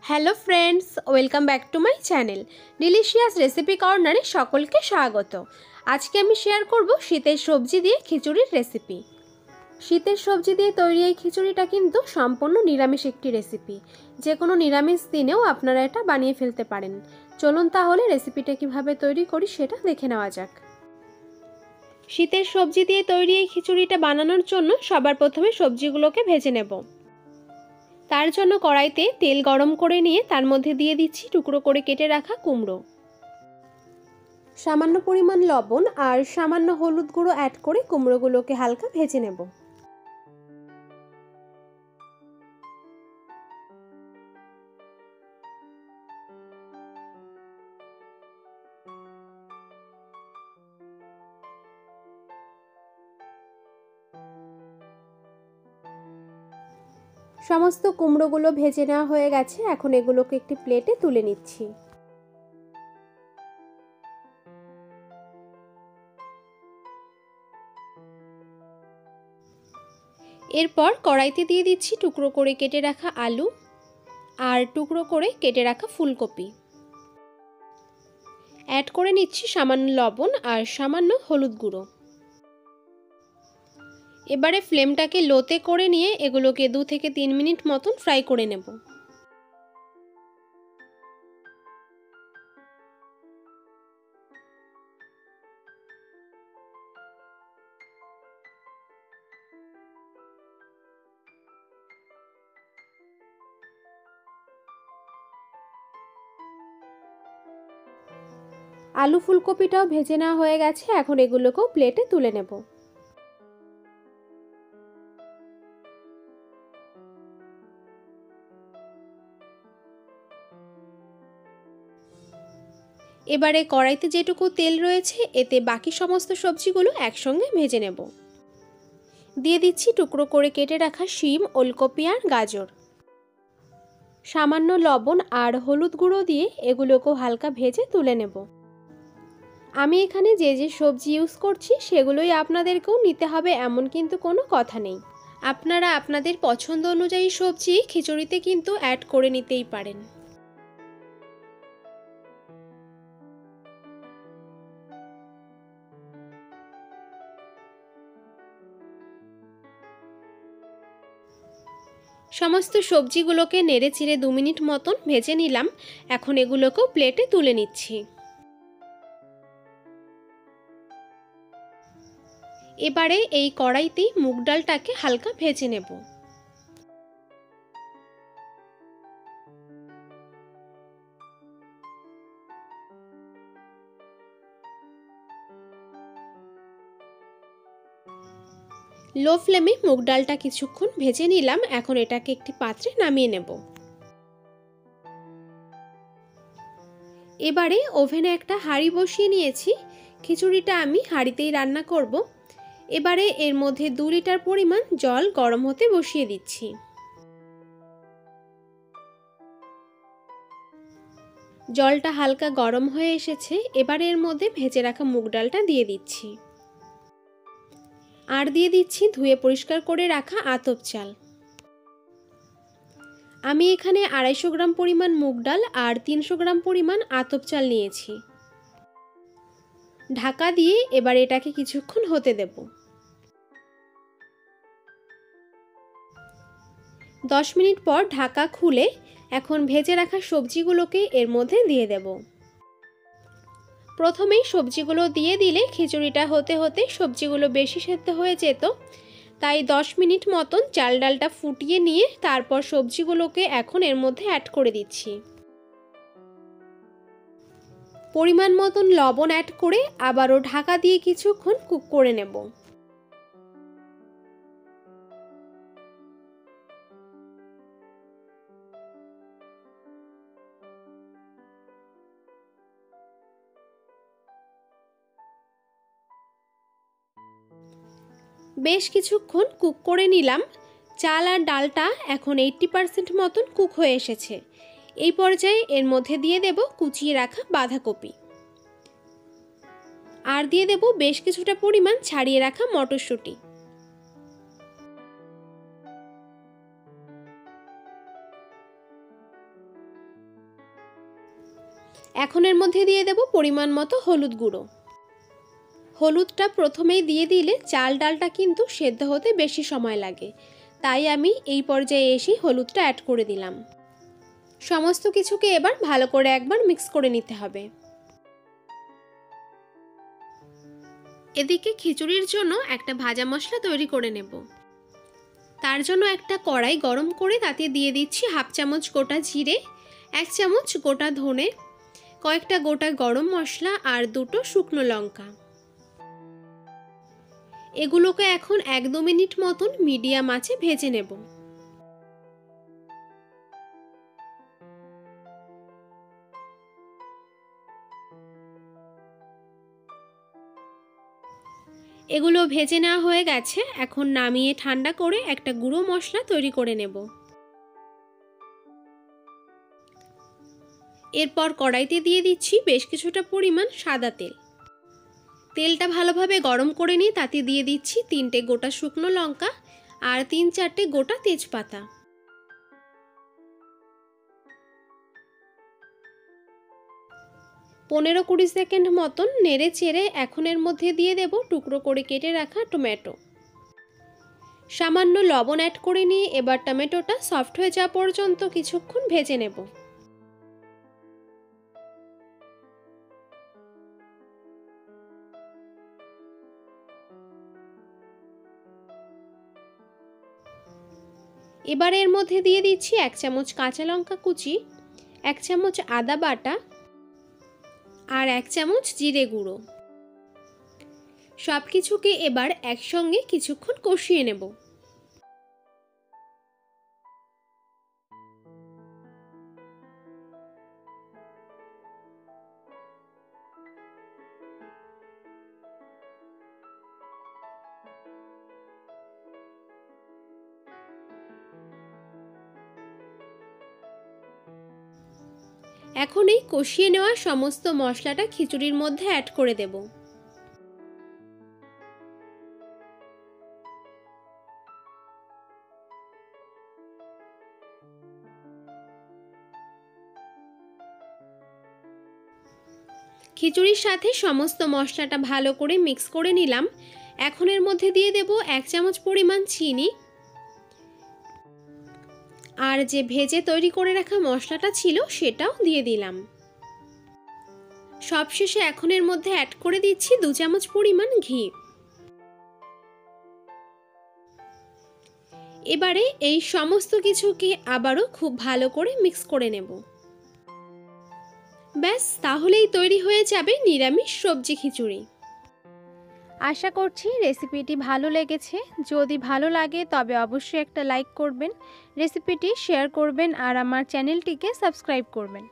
Hello friends, welcome back to my channel delicious recipe কর্নারে সকলকে স্বাগত। আজকে আমি শেয়ার করব শীতের সবজি দিয়ে খিচুড়ির রেসিপি। শীতের সবজি দিয়ে তৈরি এই খিচুড়িটা কিন্তু সম্পূর্ণ নিরামিষ একটি রেসিপি। যে কোনো নিরামিষ দিনেও আপনারা এটা বানিয়ে ফেলতে পারেন। চলুন তাহলে রেসিপিটা কিভাবে তৈরি করি সেটা দেখে নেওয়া যাক। শীতের সবজি দিয়ে তৈরি এই খিচুড়িটা বানানোর জন্য সবার প্রথমে সবজিগুলোকে ভেজে নেব। তার জন্য কড়াইতে তেল গরম করে নিয়ে তার মধ্যে দিয়ে দিচ্ছি টুকরো করে কেটে রাখা কুমড়ো, সামান্য পরিমাণ লবণ আর সামান্য হলুদ গুঁড়ো অ্যাড করে কুমড়োগুলোকে হালকা ভেজে নেব। সমস্ত কুমড়োগুলো ভেজে নেওয়া হয়ে গেছে। এখন এগুলোকে একটি প্লেটে তুলে নিচ্ছি। এরপর কড়াইতে দিয়ে দিচ্ছি টুকরো করে কেটে রাখা আলু আর টুকরো করে কেটে রাখা ফুলকপি। অ্যাড করে নিচ্ছি সামান্য লবণ আর সামান্য হলুদ গুঁড়ো। এবারে ফ্লেমটাকে লোতে করে নিয়ে এগুলোকে 2 থেকে 3 মিনিট মতন ফ্রাই করে নেব। আলু ফুলকপিটাও ভেজে নেওয়া হয়ে গেছে। এখন এগুলোকেও প্লেটে তুলে নেব। এবারে কড়াইতে যেটুকু তেল রয়েছে এতে বাকি সমস্ত সবজিগুলো একসঙ্গে ভেজে নেব। দিয়ে দিচ্ছি টুকরো করে কেটে রাখা শিম, ওলকপি আর গাজর। সামান্য লবণ আর হলুদ গুঁড়ো দিয়ে এগুলোকেও হালকা ভেজে তুলে নেব। আমি এখানে যে যে সবজি ইউজ করছি সেগুলোই আপনাদেরকেও নিতে হবে এমন কিন্তু কোনো কথা নেই। আপনারা আপনাদের পছন্দ অনুযায়ী সবজি খিচুড়িতে কিন্তু অ্যাড করে নিতেই পারেন। সমস্ত সবজিগুলোকে নেড়ে চিড়ে 2 মিনিট মতন ভেজে নিলাম। এখন এগুলোকেও প্লেটে তুলে নিচ্ছি। এবারে এই কড়াইতেই মুগ ডালটাকে হালকা ভেজে নেব। লো ফ্লেমে মুগ ডালটা কিছুক্ষণ ভেজে নিলাম। এখন এটাকে একটি পাত্রে নামিয়ে নেব। এবারে ওভেনে একটা হাঁড়ি বসিয়ে নিয়েছি। খিচুড়িটা আমি হাঁড়িতেই রান্না করব। এবারে এর মধ্যে 2 লিটার পরিমাণ জল গরম হতে বসিয়ে দিচ্ছি। জলটা হালকা গরম হয়ে এসেছে। এবারে এর মধ্যে ভেজে রাখা মুগ ডালটা দিয়ে দিচ্ছি। আর দিয়ে দিচ্ছি ধুয়ে পরিষ্কার করে রাখা আতপ চাল। আমি এখানে 250 গ্রাম পরিমাণ মুগ ডাল আর 300 গ্রাম পরিমাণ আতপ চাল নিয়েছি। ঢাকা দিয়ে এবার এটাকে কিছুক্ষণ হতে দেব। 10 মিনিট পর ঢাকা খুলে এখন ভেজে রাখা সবজিগুলোকে এর মধ্যে দিয়ে দেব। প্রথমেই সবজিগুলো দিয়ে দিলে খিচুড়িটা হতে হতে সবজিগুলো বেশি সেদ্ধ হয়ে যেত। তাই 10 মিনিট মতন চাল ডালটা ফুটিয়ে নিয়ে তারপর সবজিগুলোকে এখন এর মধ্যে অ্যাড করে দিচ্ছি। পরিমাণ মতন লবণ অ্যাড করে আবারও ঢাকা দিয়ে কিছুক্ষণ কুক করে নেব। বেশ কিছুক্ষণ কুক করে নিলাম। চাল আর ডালটা এখন 80% মতন কুক হয়ে এসেছে। এই পর্যায়ে এর মধ্যে দিয়ে দেব কুচিয়ে রাখা বাঁধাকপি আর দিয়ে দেব বেশ কিছুটা পরিমাণ ছাড়িয়ে রাখা মটরশুঁটি। এখন এর মধ্যে দিয়ে দেব পরিমাণ মতো হলুদ গুঁড়ো। হলুদটা প্রথমেই দিয়ে দিলে চাল ডালটা কিন্তু সেদ্ধ হতে বেশি সময় লাগে, তাই আমি এই পর্যায়ে এসেই হলুদটা অ্যাড করে দিলাম। সমস্ত কিছুকে এবার ভালো করে একবার মিক্স করে নিতে হবে। এদিকে খিচুড়ির জন্য একটা ভাজা মশলা তৈরি করে নেব। তার জন্য একটা কড়াই গরম করে তাতে দিয়ে দিচ্ছি হাফ চামচ গোটা জিরে, 1 চামচ গোটা ধনে, কয়েকটা গোটা গরম মশলা আর 2টো শুকনো লঙ্কা। এগুলোকে এখন 1-2 মিনিট মতন মিডিয়াম আঁচে ভেজে নেব। এগুলো ভেজে নেওয়া হয়ে গেছে, এখন নামিয়ে ঠান্ডা করে একটা গুঁড়ো মশলা তৈরি করে নেব। এরপর কড়াইতে দিয়ে দিচ্ছি বেশ কিছুটা পরিমাণ সাদা তেল। তেলটা ভালোভাবে গরম করে নিয়ে তাতে দিয়ে দিচ্ছি 3টে গোটা শুকনো লঙ্কা আর 3-4টে গোটা তেজপাতা। পনেরো 20 সেকেন্ড মতন নেড়ে চেড়ে এখন এর মধ্যে দিয়ে দেব টুকরো করে কেটে রাখা টমেটো। সামান্য লবণ অ্যাড করে নিয়ে এবার টমেটোটা সফট হয়ে যাওয়া পর্যন্ত কিছুক্ষণ ভেজে নেব। এবার এর মধ্যে দিয়ে দিচ্ছি 1 চামচ কাঁচা লঙ্কা কুচি, 1 চামচ আদা বাটা আর 1 চামচ জিরে গুঁড়ো। সব কিছুকে এবার একসঙ্গে কিছুক্ষণ কষিয়ে নেব। এখন এই কষিয়ে নেওয়া সমস্ত মশলাটা খিচুড়ির মধ্যে অ্যাড করে দেব। খিচুড়ির সাথে সমস্ত মশলাটা ভালো করে মিক্স করে নিলাম। এখন এর মধ্যে দিয়ে দেব 1 চামচ পরিমাণ চিনি আর যে ভেজে তৈরি করে রাখা মশলাটা ছিল সেটাও দিয়ে দিলাম। সবশেষে এখন এর মধ্যে অ্যাড করে দিচ্ছি 2 চামচ পরিমাণ ঘি। এবারে এই সমস্ত কিছুকে আবারও খুব ভালো করে মিক্স করে নেব। ব্যাস, তাহলেই তৈরি হয়ে যাবে নিরামিষ সবজি খিচুড়ি। আশা করছি রেসিপিটি ভালো লেগেছে। যদি ভালো লাগে তবে অবশ্যই একটা লাইক করবেন, রেসিপিটি শেয়ার করবেন আর আমার চ্যানেলটিকে সাবস্ক্রাইব করবেন।